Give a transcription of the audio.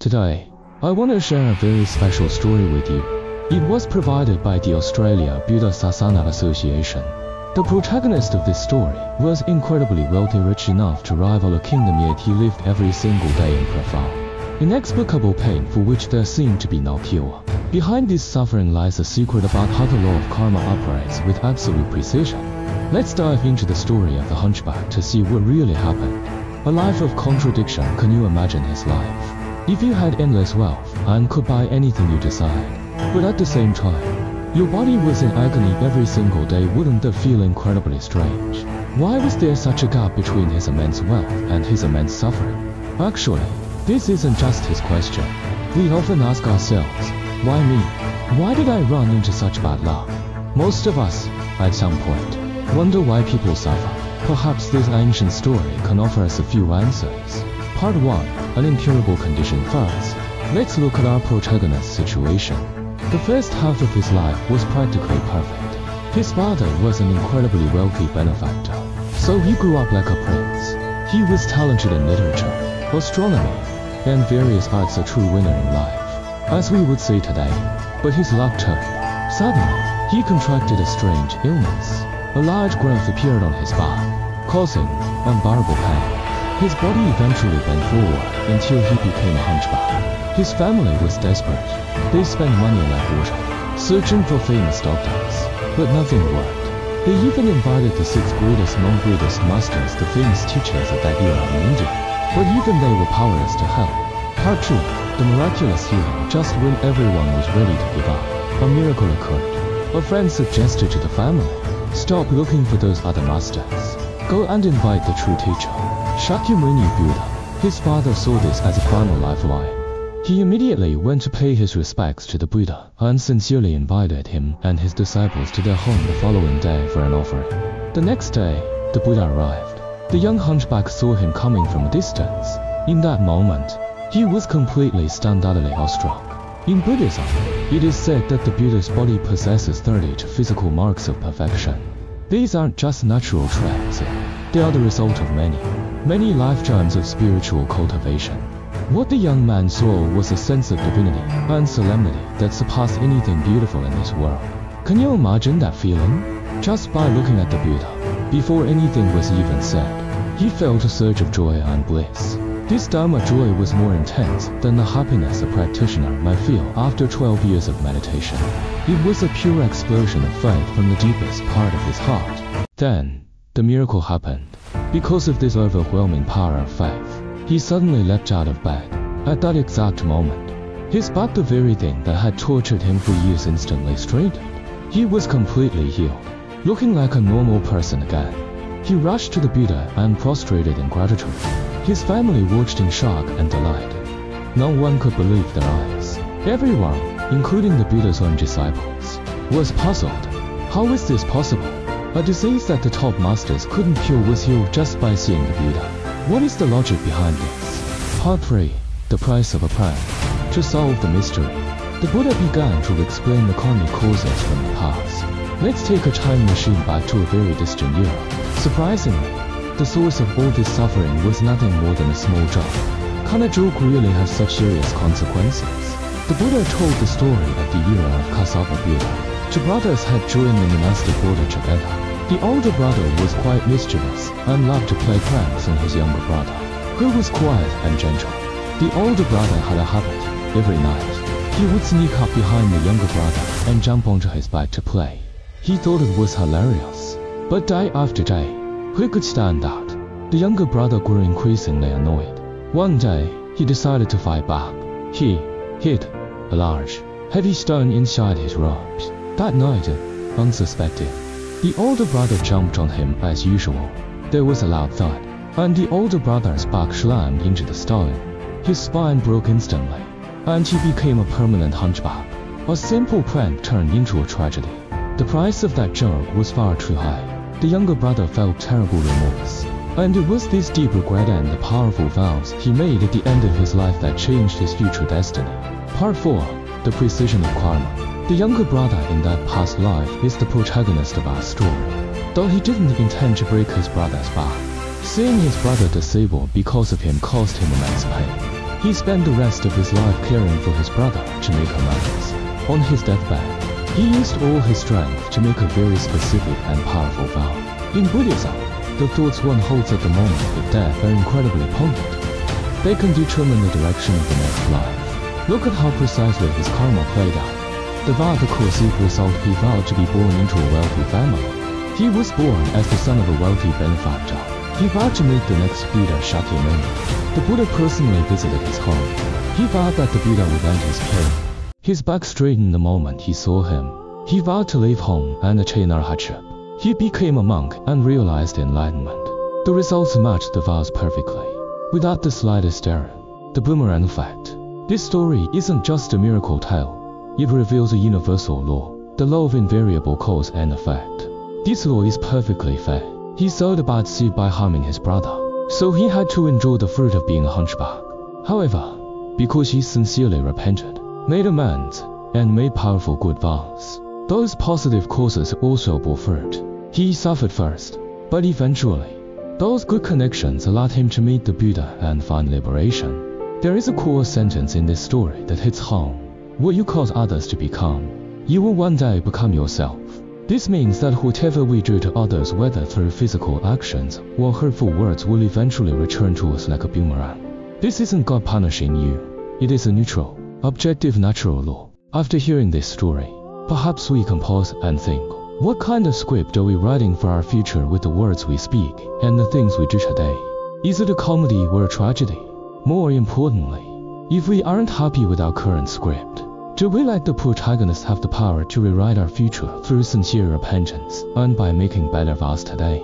Today, I want to share a very special story with you. It was provided by the Australia Buddha Sasana Association. The protagonist of this story was incredibly wealthy, rich enough to rival a kingdom, yet he lived every single day in profound, inexplicable pain for which there seemed to be no cure. Behind this suffering lies a secret about how the law of karma operates with absolute precision. Let's dive into the story of the Hunchback to see what really happened. A life of contradiction. Can you imagine his life? If you had endless wealth and could buy anything you desired, but at the same time, your body was in agony every single day, wouldn't that feel incredibly strange? Why was there such a gap between his immense wealth and his immense suffering? Actually, this isn't just his question. We often ask ourselves, why me? Why did I run into such bad luck? Most of us, at some point, wonder why people suffer. Perhaps this ancient story can offer us a few answers. Part 1. An incurable condition. First, let's look at our protagonist's situation. The first half of his life was practically perfect. His father was an incredibly wealthy benefactor, so he grew up like a prince. He was talented in literature, astronomy, and various arts, a true winner in life, as we would say today. But his luck turned. Suddenly, he contracted a strange illness. A large growth appeared on his back, causing unbearable pain. His body eventually bent forward until he became a hunchback. His family was desperate. They spent money like water, searching for famous doctors, but nothing worked. They even invited the 6 greatest non-Buddhist masters, the famous teachers of that era in India, but even they were powerless to help. Part 2. The miraculous healing. Just when everyone was ready to give up, a miracle occurred. A friend suggested to the family, stop looking for those other masters. Go and invite the true teacher, Shakyamuni Buddha. His father saw this as a final lifeline. He immediately went to pay his respects to the Buddha and sincerely invited him and his disciples to their home the following day for an offering. The next day, the Buddha arrived. The young hunchback saw him coming from a distance. In that moment, he was completely stunned, utterly awestruck. In Buddhism, it is said that the Buddha's body possesses 30 physical marks of perfection. These aren't just natural traits, they are the result of many lifetimes of spiritual cultivation. What the young man saw was a sense of divinity and solemnity that surpassed anything beautiful in this world. Can you imagine that feeling? Just by looking at the Buddha, before anything was even said, he felt a surge of joy and bliss. This Dharma joy was more intense than the happiness a practitioner might feel after 12 years of meditation. It was a pure explosion of faith from the deepest part of his heart. Then, the miracle happened. Because of this overwhelming power of faith, he suddenly leapt out of bed. At that exact moment, his back, the very thing that had tortured him for years, instantly straightened. He was completely healed, looking like a normal person again. He rushed to the Buddha and prostrated in gratitude. His family watched in shock and delight. No one could believe their eyes. Everyone, including the Buddha's own disciples, was puzzled. How is this possible? A disease that the top masters couldn't cure was healed just by seeing the Buddha. What is the logic behind this? Part 3. The price of a prank. To solve the mystery, the Buddha began to explain the karmic causes from the past. Let's take a time machine back to a very distant era. Surprisingly, the source of all this suffering was nothing more than a small joke. Can a joke really have such serious consequences? The Buddha told the story of the era of Kassapa Buddha. 2 brothers had joined the monastic order together. The older brother was quite mischievous and loved to play pranks on his younger brother, who was quiet and gentle. The older brother had a habit. Every night, he would sneak up behind the younger brother and jump onto his back to play. He thought it was hilarious. But day after day, who could stand that? The younger brother grew increasingly annoyed. One day, he decided to fight back. He hid a large, heavy stone inside his robes. That night, unsuspecting, the older brother jumped on him as usual. There was a loud thud, and the older brother's back slammed into the stone. His spine broke instantly, and he became a permanent hunchback. A simple prank turned into a tragedy. The price of that joke was far too high. The younger brother felt terrible remorse, and it was this deep regret and the powerful vows he made at the end of his life that changed his future destiny. Part 4. The precision of karma. The younger brother in that past life is the protagonist of our story. Though he didn't intend to break his brother's back, seeing his brother disabled because of him caused him immense pain. He spent the rest of his life caring for his brother to make amends. On his deathbed, he used all his strength to make a very specific and powerful vow. In Buddhism, the thoughts one holds at the moment of death are incredibly potent. They can determine the direction of the next life. Look at how precisely his karma played out. The vow, the causative result, he vowed to be born into a wealthy family. He was born as the son of a wealthy benefactor. He vowed to meet the next Buddha Shakyamuni. The Buddha personally visited his home. He vowed that the Buddha would end his pain. His back straightened the moment he saw him. He vowed to leave home and attain arhatship. He became a monk and realized enlightenment. The results matched the vows perfectly, without the slightest error. The boomerang effect. This story isn't just a miracle tale. It reveals a universal law, the law of invariable cause and effect. This law is perfectly fair. He sowed a bad seed by harming his brother, so he had to endure the fruit of being a hunchback. However, because he sincerely repented, made amends, and made powerful good vows, those positive causes also bore fruit. He suffered first, but eventually, those good connections allowed him to meet the Buddha and find liberation. There is a core sentence in this story that hits home. What you cause others to become, you will one day become yourself. This means that whatever we do to others, whether through physical actions or hurtful words, will eventually return to us like a boomerang. This isn't God punishing you. It is a neutral, objective natural law. After hearing this story, perhaps we can pause and think, what kind of script are we writing for our future with the words we speak and the things we do today? Is it a comedy or a tragedy? More importantly, if we aren't happy with our current script, do we let the protagonist have the power to rewrite our future through sincere repentance and by making better vows today?